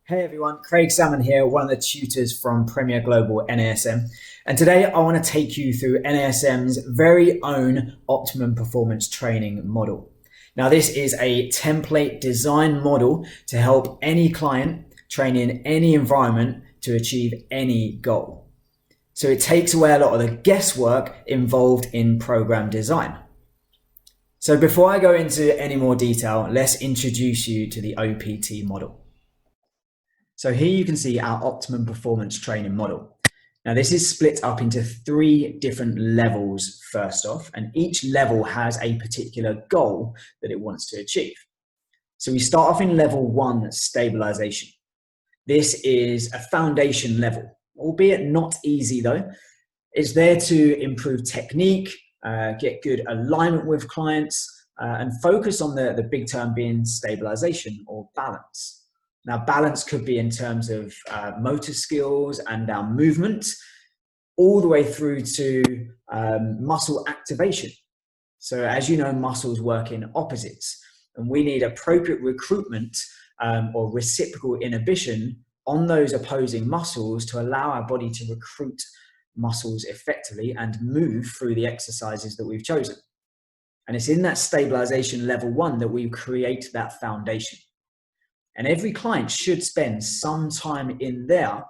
Hey everyone, Craig Salmon here, one of the tutors from Premier Global NASM. And today I want to take you through NASM's very own Optimum Performance Training model. Now, this is a template design model to help any client train in any environment to achieve any goal. So it takes away a lot of the guesswork involved in program design. So before I go into any more detail, let's introduce you to the OPT model. So here you can see our Optimum Performance Training model. Now this is split up into 3 different levels first off, and each level has a particular goal that it wants to achieve. So we start off in level 1, stabilization. This is a foundation level, albeit not easy though. It's there to improve technique, get good alignment with clients, and focus on the big term being stabilization or balance. Now, balance could be in terms of motor skills and our movement, all the way through to muscle activation. So as you know, muscles work in opposites, and we need appropriate recruitment or reciprocal inhibition on those opposing muscles to allow our body to recruit muscles effectively and move through the exercises that we've chosen. And it's in that stabilization level 1 that we create that foundation. And every client should spend some time in there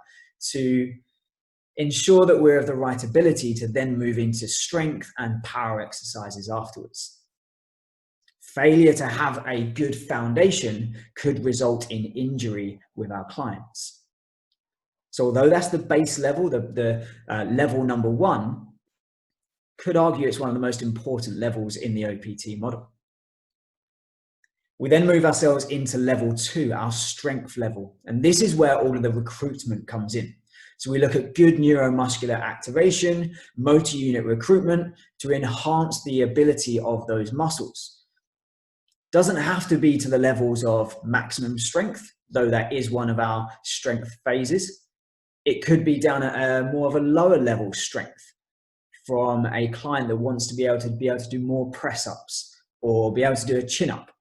to ensure that we're of the right ability to then move into strength and power exercises afterwards. Failure to have a good foundation could result in injury with our clients. So although that's the base level, the level number 1, could argue it's one of the most important levels in the OPT model. We then move ourselves into level 2, our strength level. And this is where all of the recruitment comes in. So we look at good neuromuscular activation, motor unit recruitment to enhance the ability of those muscles. Doesn't have to be to the levels of maximum strength, though that is one of our strength phases. It could be down at more of a lower level strength from a client that wants to be able to do more press-ups or be able to do a chin-up,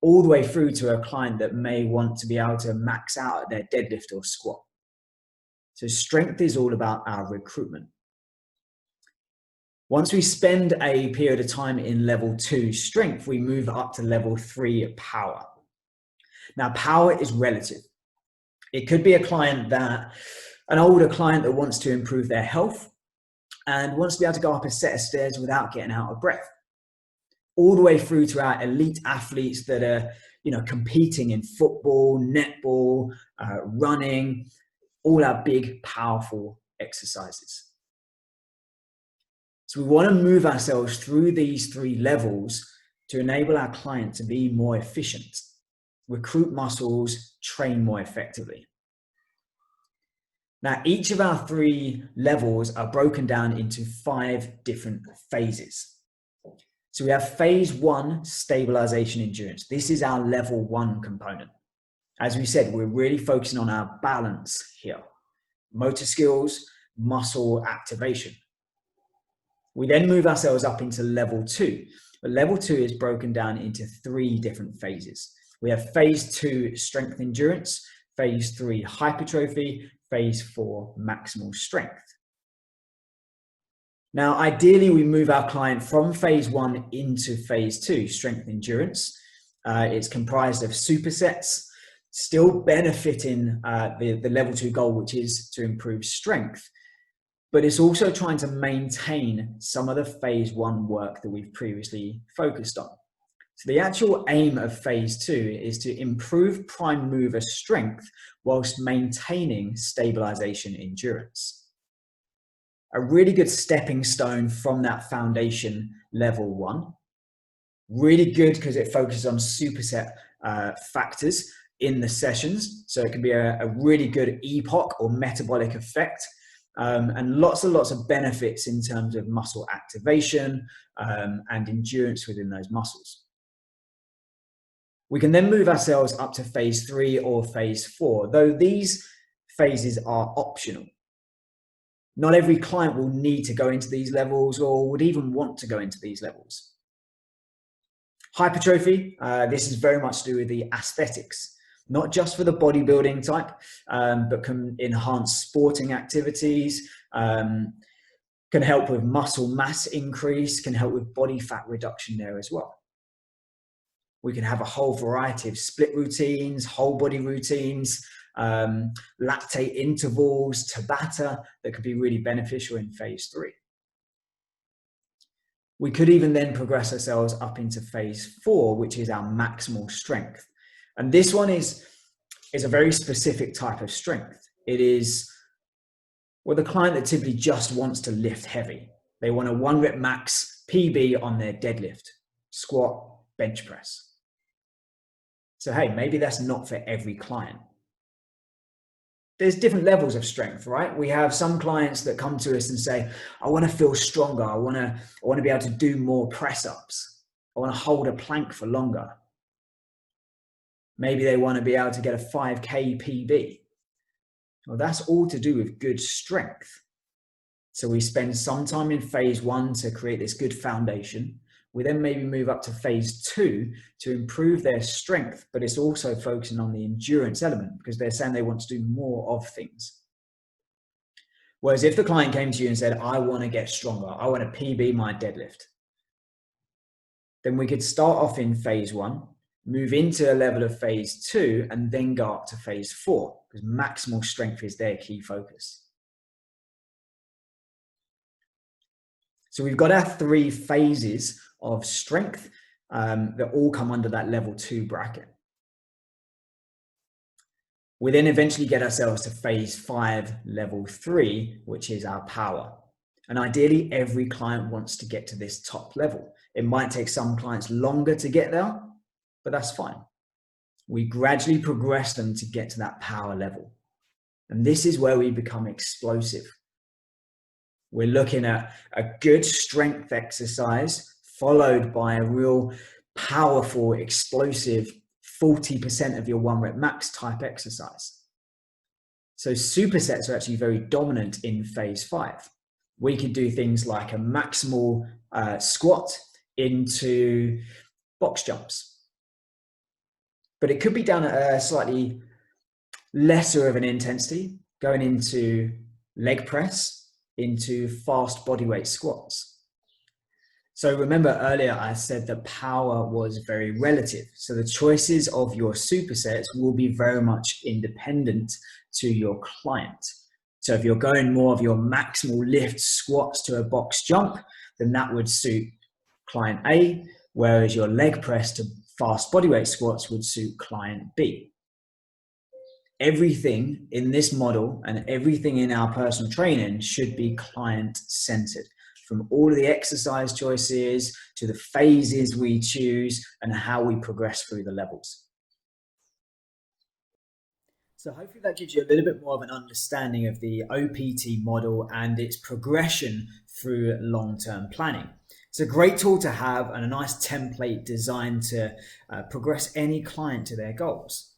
all the way through to a client that may want to be able to max out at their deadlift or squat. So strength is all about our recruitment. Once we spend a period of time in level 2 strength, we move up to level 3 power. Now power is relative. It could be an older client that wants to improve their health and wants to be able to go up a set of stairs without getting out of breath, all the way through to our elite athletes that are, competing in football, netball, running, all our big, powerful exercises. So we want to move ourselves through these 3 levels to enable our client to be more efficient, recruit muscles, train more effectively. Now, each of our 3 levels are broken down into 5 different phases. So we have phase 1, stabilization endurance. This is our level 1 component. As we said, we're really focusing on our balance here. Motor skills, muscle activation. We then move ourselves up into level 2. But level 2 is broken down into 3 different phases. We have phase 2, strength endurance, phase 3, hypertrophy, phase 4, maximal strength. Now, ideally, we move our client from phase 1 into phase 2, strength endurance. It's comprised of supersets, still benefiting the level 2 goal, which is to improve strength. But it's also trying to maintain some of the phase 1 work that we've previously focused on. So the actual aim of phase 2 is to improve prime mover strength whilst maintaining stabilization endurance. A really good stepping stone from that foundation level 1. Really good because it focuses on superset factors in the sessions. So it can be a really good epoch or metabolic effect, and lots and lots of benefits in terms of muscle activation and endurance within those muscles. We can then move ourselves up to phase 3 or phase 4, though these phases are optional. Not every client will need to go into these levels or would even want to go into these levels. Hypertrophy, this is very much to do with the aesthetics. not just for the bodybuilding type, but can enhance sporting activities, can help with muscle mass increase, can help with body fat reduction there as well. We can have a whole variety of split routines, whole body routines, lactate intervals, Tabata, that could be really beneficial in phase 3. We could even then progress ourselves up into phase 4, which is our maximal strength. And this one is a very specific type of strength. It is, well, the client that typically just wants to lift heavy. They want a 1 rep max PB on their deadlift, squat, bench press. So, hey, maybe that's not for every client. There's different levels of strength, right? We have some clients that come to us and say, I want to feel stronger. I want to be able to do more press-ups. I want to hold a plank for longer. Maybe they want to be able to get a 5K PB. Well, that's all to do with good strength. So we spend some time in phase 1 to create this good foundation. We then maybe move up to phase 2 to improve their strength, but it's also focusing on the endurance element because they're saying they want to do more of things. Whereas if the client came to you and said, I want to get stronger, I want to PB my deadlift, then we could start off in phase 1, move into a level of phase 2, and then go up to phase 4 because maximal strength is their key focus. So we've got our 3 phases of strength that all come under that level 2 bracket. We then eventually get ourselves to phase 5, level 3, which is our power. And ideally, every client wants to get to this top level. It might take some clients longer to get there, but that's fine. We gradually progress them to get to that power level. And this is where we become explosive. We're looking at a good strength exercise followed by a real powerful, explosive 40% of your 1 rep max type exercise. So supersets are actually very dominant in phase 5. We could do things like a maximal squat into box jumps. But it could be done at a slightly lesser of an intensity, going into leg press, into fast bodyweight squats. So remember earlier I said that power was very relative. So the choices of your supersets will be very much independent to your client. So if you're going more of your maximal lift squats to a box jump, then that would suit client A, whereas your leg press to fast bodyweight squats would suit client B. Everything in this model and everything in our personal training should be client-centered. From all of the exercise choices to the phases we choose and how we progress through the levels. So hopefully that gives you a little bit more of an understanding of the OPT model and its progression through long-term planning. It's a great tool to have and a nice template designed to progress any client to their goals.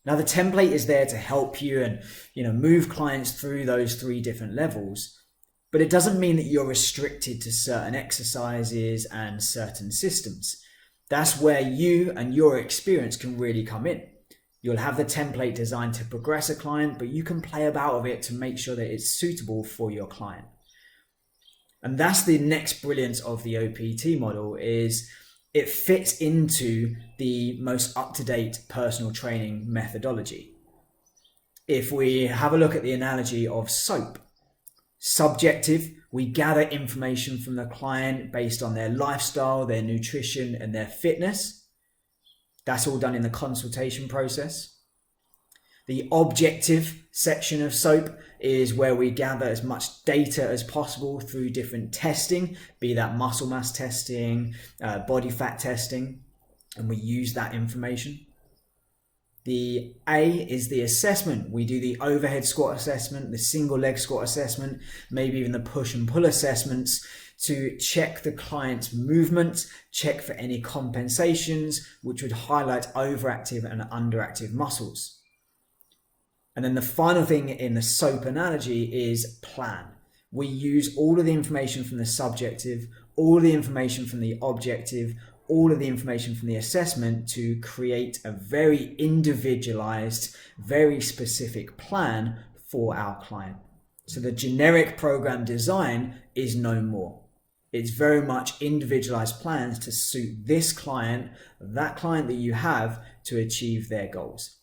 Now the template is there to help you and move clients through those 3 different levels. But it doesn't mean that you're restricted to certain exercises and certain systems. That's where you and your experience can really come in. You'll have the template designed to progress a client, but you can play about with it to make sure that it's suitable for your client. And that's the next brilliance of the OPT model is it fits into the most up-to-date personal training methodology. If we have a look at the analogy of soap, subjective, we gather information from the client based on their lifestyle, their nutrition, and their fitness. That's all done in the consultation process. The objective section of SOAP is where we gather as much data as possible through different testing, be that muscle mass testing, body fat testing, and we use that information. The A is the assessment. We do the overhead squat assessment, the single leg squat assessment, maybe even the push and pull assessments to check the client's movement, check for any compensations, which would highlight overactive and underactive muscles. And then the final thing in the SOAP analogy is plan. We use all of the information from the subjective, all the information from the objective, all of the information from the assessment to create a very individualized, very specific plan for our client. So the generic program design is no more. It's very much individualized plans to suit this client, that client that you have, to achieve their goals.